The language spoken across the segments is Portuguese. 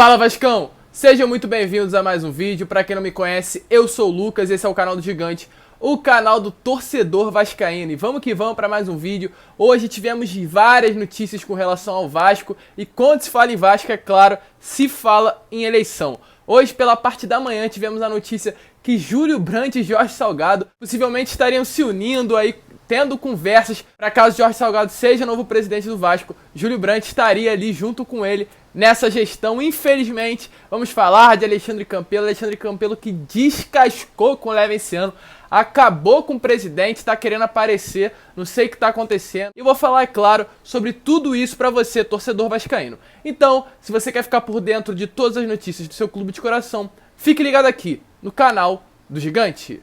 Fala Vascão! Sejam muito bem-vindos a mais um vídeo. Pra quem não me conhece, eu sou o Lucas, esse é o canal do Gigante, o canal do torcedor vascaíno. E vamos que vamos para mais um vídeo. Hoje tivemos várias notícias com relação ao Vasco. E quando se fala em Vasco, é claro, se fala em eleição. Hoje, pela parte da manhã, tivemos a notícia que Júlio Brandt e Jorge Salgado possivelmente estariam se unindo aí, tendo conversas para caso Jorge Salgado seja novo presidente do Vasco. Júlio Brandt estaria ali junto com ele nessa gestão. Infelizmente, vamos falar de Alexandre Campelo. Alexandre Campelo que descascou com o Leva esse ano, acabou com o presidente, está querendo aparecer, não sei o que está acontecendo. E eu vou falar, é claro, sobre tudo isso para você, torcedor vascaíno. Então, se você quer ficar por dentro de todas as notícias do seu clube de coração, fique ligado aqui no canal do Gigante.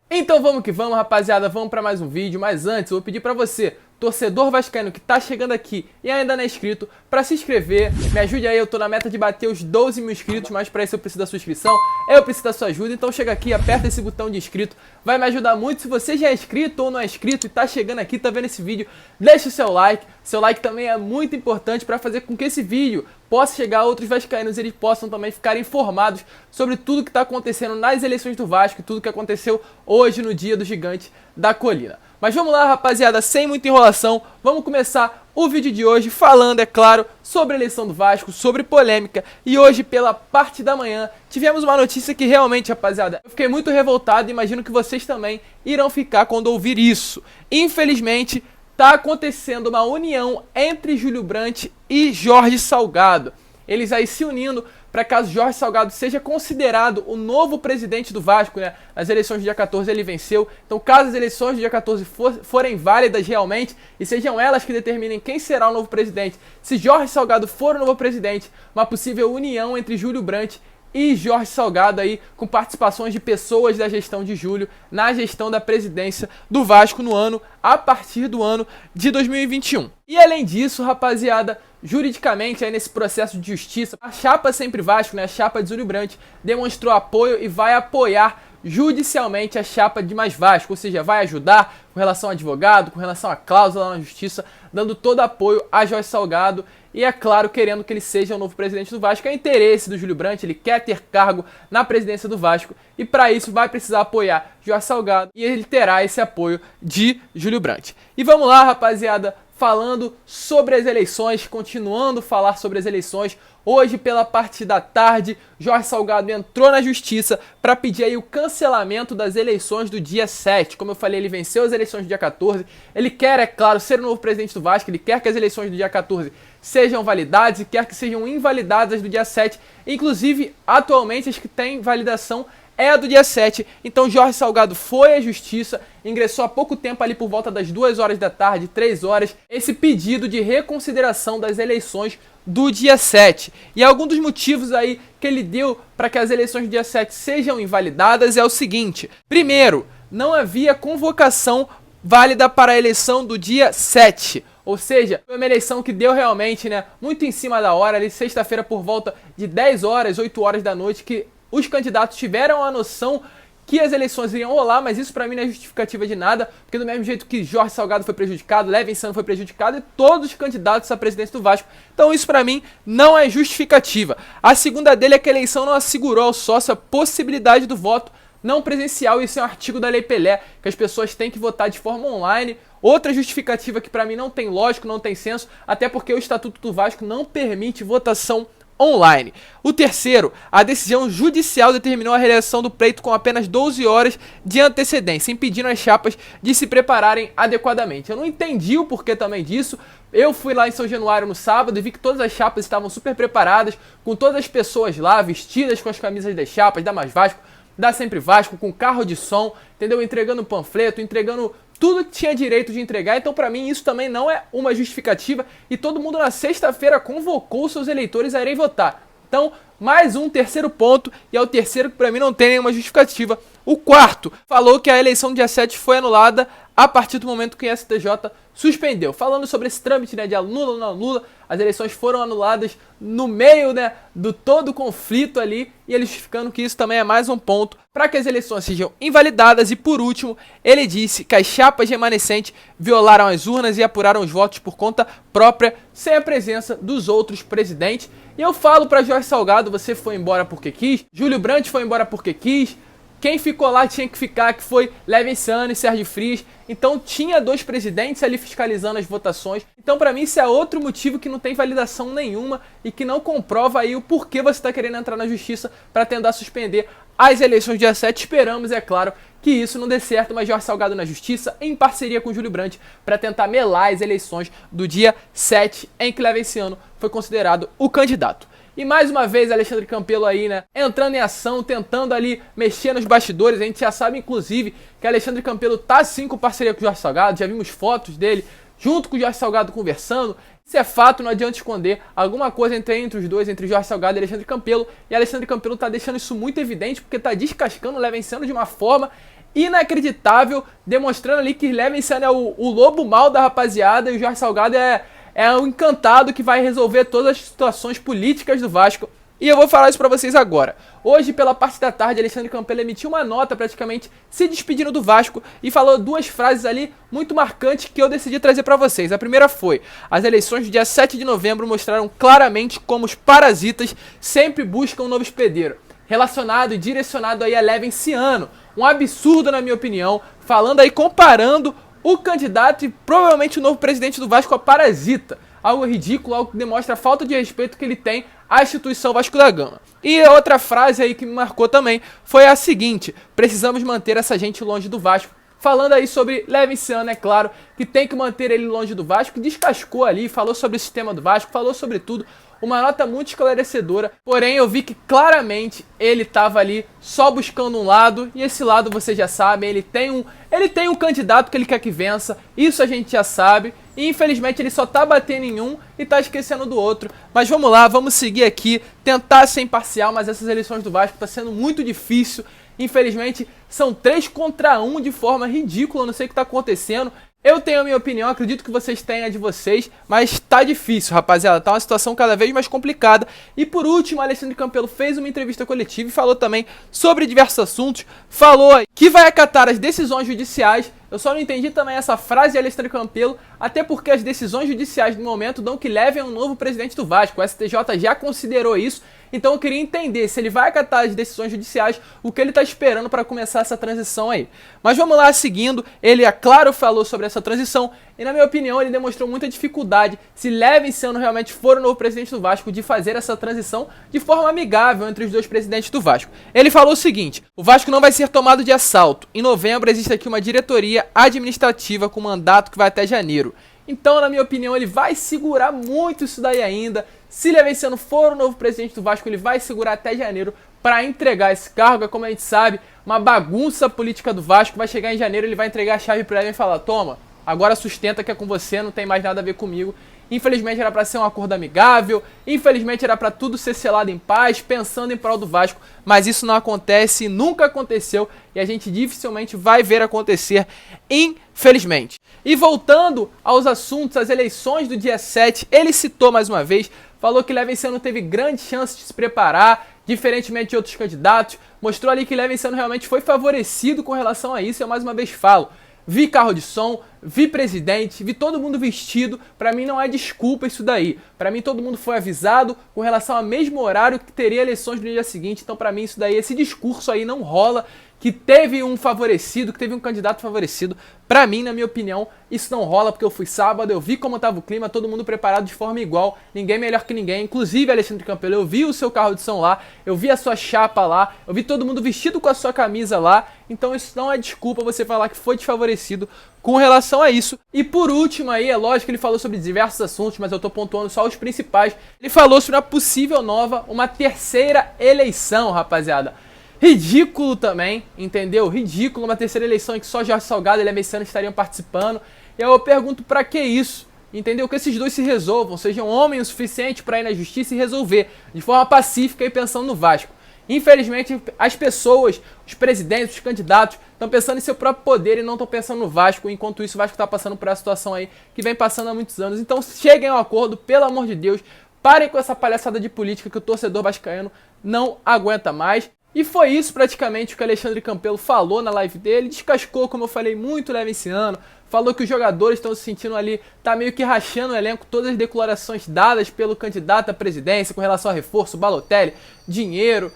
Então vamos que vamos, rapaziada, vamos para mais um vídeo. Mas antes eu vou pedir para você, torcedor vascaíno que tá chegando aqui e ainda não é inscrito, para se inscrever. Me ajude aí, eu tô na meta de bater os 12 mil inscritos, mas para isso eu preciso da sua inscrição, eu preciso da sua ajuda. Então chega aqui, aperta esse botão de inscrito, vai me ajudar muito. Se você já é inscrito ou não é inscrito e tá chegando aqui, tá vendo esse vídeo, deixa o seu like. Seu like também é muito importante para fazer com que esse vídeo possa chegar a outros vascaínos e eles possam também ficar informados sobre tudo que está acontecendo nas eleições do Vasco e tudo que aconteceu hoje no dia do Gigante da Colina. Mas vamos lá, rapaziada, sem muita enrolação, vamos começar o vídeo de hoje falando, é claro, sobre a eleição do Vasco, sobre polêmica. E hoje, pela parte da manhã, tivemos uma notícia que realmente, rapaziada, eu fiquei muito revoltado e imagino que vocês também irão ficar quando ouvir isso. Infelizmente, tá acontecendo uma união entre Júlio Brandt e Jorge Salgado. Eles aí se unindo para caso Jorge Salgado seja considerado o novo presidente do Vasco, né? Nas eleições do dia 14 ele venceu. Então, caso as eleições do dia 14 forem válidas realmente e sejam elas que determinem quem será o novo presidente, se Jorge Salgado for o novo presidente, uma possível união entre Júlio Brandt e Jorge Salgado aí, com participações de pessoas da gestão de Júlio na gestão da presidência do Vasco no ano, a partir do ano de 2021. E além disso, rapaziada, juridicamente aí nesse processo de justiça, a chapa Sempre Vasco, né, a chapa de Júlio Brandt, demonstrou apoio e vai apoiar judicialmente a chapa de Mais Vasco, ou seja, vai ajudar com relação ao advogado, com relação à cláusula na justiça, dando todo apoio a Jorge Salgado e, é claro, querendo que ele seja o novo presidente do Vasco. É interesse do Júlio Brandt, ele quer ter cargo na presidência do Vasco e para isso vai precisar apoiar Jorge Salgado e ele terá esse apoio de Júlio Brandt. E vamos lá, rapaziada, falando sobre as eleições, continuando a falar sobre as eleições. Hoje, pela parte da tarde, Jorge Salgado entrou na justiça para pedir aí o cancelamento das eleições do dia 7. Como eu falei, ele venceu as eleições do dia 14. Ele quer, é claro, ser o novo presidente do Vasco. Ele quer que as eleições do dia 14 sejam validadas e quer que sejam invalidadas as do dia 7. Inclusive, atualmente, as que têm validação é a do dia 7, então Jorge Salgado foi à justiça, ingressou há pouco tempo ali por volta das 2 horas da tarde, 3 horas, esse pedido de reconsideração das eleições do dia 7. E algum dos motivos aí que ele deu para que as eleições do dia 7 sejam invalidadas é o seguinte: primeiro, não havia convocação válida para a eleição do dia 7. Ou seja, foi uma eleição que deu realmente, né, muito em cima da hora, ali sexta-feira por volta de 10 horas, 8 horas da noite, que os candidatos tiveram a noção que as eleições iriam rolar, mas isso pra mim não é justificativa de nada, porque do mesmo jeito que Jorge Salgado foi prejudicado, Leva Insano foi prejudicado e todos os candidatos à presidência do Vasco. Então isso pra mim não é justificativa. A segunda dele é que a eleição não assegurou ao sócio a possibilidade do voto não presencial. Isso é um artigo da Lei Pelé, que as pessoas têm que votar de forma online. Outra justificativa que pra mim não tem lógico, não tem senso, até porque o Estatuto do Vasco não permite votação online. O terceiro, a decisão judicial determinou a realização do pleito com apenas 12 horas de antecedência, impedindo as chapas de se prepararem adequadamente. Eu não entendi o porquê também disso. Eu fui lá em São Januário no sábado e vi que todas as chapas estavam super preparadas, com todas as pessoas lá vestidas com as camisas das chapas, da Mais Vasco, da Sempre Vasco, com carro de som, entendeu? Entregando panfleto, entregando tudo que tinha direito de entregar. Então pra mim isso também não é uma justificativa e todo mundo na sexta-feira convocou seus eleitores a irem votar. Então, mais um terceiro ponto, e é o terceiro que pra mim não tem nenhuma justificativa. O quarto falou que a eleição do dia 7 foi anulada a partir do momento que o STJ suspendeu. Falando sobre esse trâmite, né, de Lula ou não Lula, as eleições foram anuladas no meio, né, do todo o conflito ali, e ele justificando que isso também é mais um ponto para que as eleições sejam invalidadas. E por último, ele disse que as chapas remanescentes violaram as urnas e apuraram os votos por conta própria, sem a presença dos outros presidentes. E eu falo para Jorge Salgado, você foi embora porque quis, Júlio Brandt foi embora porque quis, quem ficou lá tinha que ficar, que foi Levinciano e Sérgio Frias. Então tinha 2 presidentes ali fiscalizando as votações. Então pra mim isso é outro motivo que não tem validação nenhuma e que não comprova aí o porquê você está querendo entrar na justiça para tentar suspender as eleições do dia 7. Esperamos, é claro, que isso não dê certo, mas Jorge Salgado na justiça, em parceria com Júlio Brandt, para tentar melar as eleições do dia 7, em que Levinciano foi considerado o candidato. E mais uma vez Alexandre Campelo aí, né, entrando em ação, tentando ali mexer nos bastidores. A gente já sabe, inclusive, que Alexandre Campelo tá sim com parceria com o Jorge Salgado. Já vimos fotos dele junto com o Jorge Salgado conversando. Isso é fato, não adianta esconder. Alguma coisa entre os dois, entre Jorge Salgado e Alexandre Campelo. E Alexandre Campelo tá deixando isso muito evidente, porque tá descascando o Levinciano de uma forma inacreditável, demonstrando ali que Levinciano é o lobo mau da rapaziada e o Jorge Salgado é um encantado que vai resolver todas as situações políticas do Vasco. E eu vou falar isso pra vocês agora. Hoje, pela parte da tarde, Alexandre Campelo emitiu uma nota praticamente se despedindo do Vasco e falou 2 frases ali muito marcantes que eu decidi trazer pra vocês. A primeira foi: as eleições do dia 7 de novembro mostraram claramente como os parasitas sempre buscam um novo hospedeiro. Relacionado e direcionado aí a Levinciano. Um absurdo, na minha opinião, falando aí, comparando o candidato e provavelmente o novo presidente do Vasco a parasita. Algo ridículo, algo que demonstra a falta de respeito que ele tem à instituição Vasco da Gama. E a outra frase aí que me marcou também foi a seguinte: precisamos manter essa gente longe do Vasco. Falando aí sobre Levinciano, é claro, que tem que manter ele longe do Vasco. Descascou ali, falou sobre o sistema do Vasco, falou sobre tudo. Uma nota muito esclarecedora, porém eu vi que claramente ele estava ali só buscando um lado, e esse lado vocês já sabem, ele tem um candidato que ele quer que vença, isso a gente já sabe, e infelizmente ele só tá batendo em um e tá esquecendo do outro. Mas vamos lá, vamos seguir aqui, tentar ser imparcial, mas essas eleições do Vasco tá sendo muito difícil. Infelizmente são 3 contra 1 de forma ridícula, não sei o que tá acontecendo. Eu tenho a minha opinião, acredito que vocês tenham a de vocês, mas tá difícil, rapaziada, tá uma situação cada vez mais complicada. E por último, Alexandre Campelo fez uma entrevista coletiva e falou também sobre diversos assuntos, falou que vai acatar as decisões judiciais. Eu só não entendi também essa frase de Alexandre Campelo, até porque as decisões judiciais no momento dão que levem a um novo presidente do Vasco. O STJ já considerou isso, então eu queria entender se ele vai acatar as decisões judiciais, o que ele está esperando para começar essa transição aí. Mas vamos lá, seguindo, ele, é claro, falou sobre essa transição, e na minha opinião ele demonstrou muita dificuldade, se Levinciano realmente for o novo presidente do Vasco, de fazer essa transição de forma amigável entre os 2 presidentes do Vasco. Ele falou o seguinte: o Vasco não vai ser tomado de assalto. Em novembro existe aqui uma diretoria administrativa com mandato que vai até janeiro. Então, na minha opinião, ele vai segurar muito isso daí ainda. Se Levinciano for o novo presidente do Vasco, ele vai segurar até janeiro para entregar esse cargo. Como a gente sabe, uma bagunça política do Vasco. Vai chegar em janeiro, ele vai entregar a chave para ele e falar: toma, agora sustenta que é com você, não tem mais nada a ver comigo. Infelizmente era para ser um acordo amigável, infelizmente era para tudo ser selado em paz, pensando em prol do Vasco, mas isso não acontece, nunca aconteceu e a gente dificilmente vai ver acontecer, infelizmente. E voltando aos assuntos, as eleições do dia 7, ele citou mais uma vez, falou que Levinciano teve grande chance de se preparar, diferentemente de outros candidatos, mostrou ali que Levinciano realmente foi favorecido com relação a isso, e eu mais uma vez falo: vi carro de som, vi presidente, vi todo mundo vestido. Pra mim não é desculpa isso daí. Pra mim todo mundo foi avisado com relação ao mesmo horário que teria eleições no dia seguinte. Então pra mim isso daí, esse discurso aí não rola, que teve um favorecido, que teve um candidato favorecido. Pra mim, na minha opinião, isso não rola, porque eu fui sábado, eu vi como tava o clima, todo mundo preparado de forma igual, ninguém melhor que ninguém, inclusive Alexandre Campelo, eu vi o seu carro de som lá, eu vi a sua chapa lá, eu vi todo mundo vestido com a sua camisa lá, então isso não é desculpa você falar que foi desfavorecido com relação a isso. E por último aí, é lógico que ele falou sobre diversos assuntos, mas eu tô pontuando só os principais. Ele falou sobre uma possível nova, uma terceira eleição, rapaziada. Ridículo também, entendeu? Ridículo, uma terceira eleição em que só Jorge Salgado e Levinciano estariam participando. E eu pergunto, pra que isso? Entendeu? Que esses dois se resolvam, sejam homens o suficiente pra ir na justiça e resolver, de forma pacífica e pensando no Vasco. Infelizmente, as pessoas, os presidentes, os candidatos, estão pensando em seu próprio poder e não estão pensando no Vasco. Enquanto isso, o Vasco está passando por essa situação aí que vem passando há muitos anos. Então, cheguem ao acordo, pelo amor de Deus. Parem com essa palhaçada de política que o torcedor vascaíno não aguenta mais. E foi isso praticamente o que Alexandre Campelo falou na live dele. Descascou, como eu falei, muito leve esse ano. Falou que os jogadores estão se sentindo ali, tá meio que rachando o elenco, todas as declarações dadas pelo candidato à presidência com relação a reforço, Balotelli, dinheiro.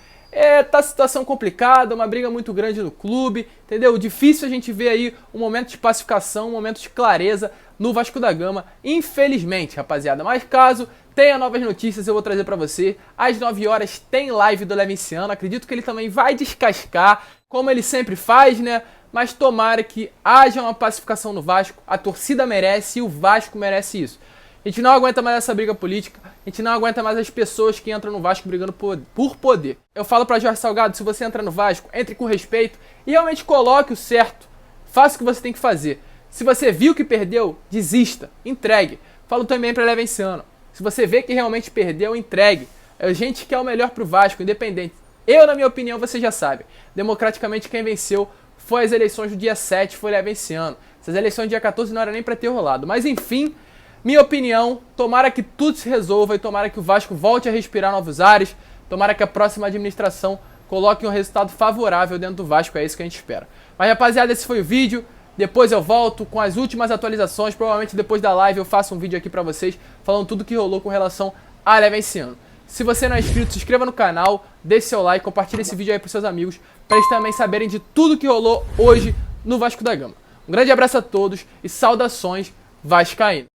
Tá a situação complicada, uma briga muito grande no clube, entendeu? Difícil a gente ver aí um momento de pacificação, um momento de clareza no Vasco da Gama, infelizmente, rapaziada. Mas caso tenha novas notícias, eu vou trazer pra você. Às 9 horas tem live do Levinciano, acredito que ele também vai descascar, como ele sempre faz, né? Mas tomara que haja uma pacificação no Vasco, a torcida merece e o Vasco merece isso. A gente não aguenta mais essa briga política, a gente não aguenta mais as pessoas que entram no Vasco brigando por poder. Eu falo pra Jorge Salgado, se você entra no Vasco, entre com respeito e realmente coloque o certo. Faça o que você tem que fazer. Se você viu que perdeu, desista, entregue. Falo também pra Levinciano, se você vê que realmente perdeu, entregue. A gente quer o melhor pro Vasco, independente. Eu, na minha opinião, você já sabe, democraticamente quem venceu foi as eleições do dia 7, foi Levinciano. Essas eleições do dia 14 não era nem pra ter rolado. Mas enfim, minha opinião, tomara que tudo se resolva e tomara que o Vasco volte a respirar novos ares. Tomara que a próxima administração coloque um resultado favorável dentro do Vasco, é isso que a gente espera. Mas rapaziada, esse foi o vídeo. Depois eu volto com as últimas atualizações. Provavelmente depois da live eu faço um vídeo aqui pra vocês falando tudo que rolou com relação a Levinciano. Se você não é inscrito, se inscreva no canal, deixe seu like, compartilhe esse vídeo aí pros seus amigos, para eles também saberem de tudo que rolou hoje no Vasco da Gama. Um grande abraço a todos e saudações vascaínas.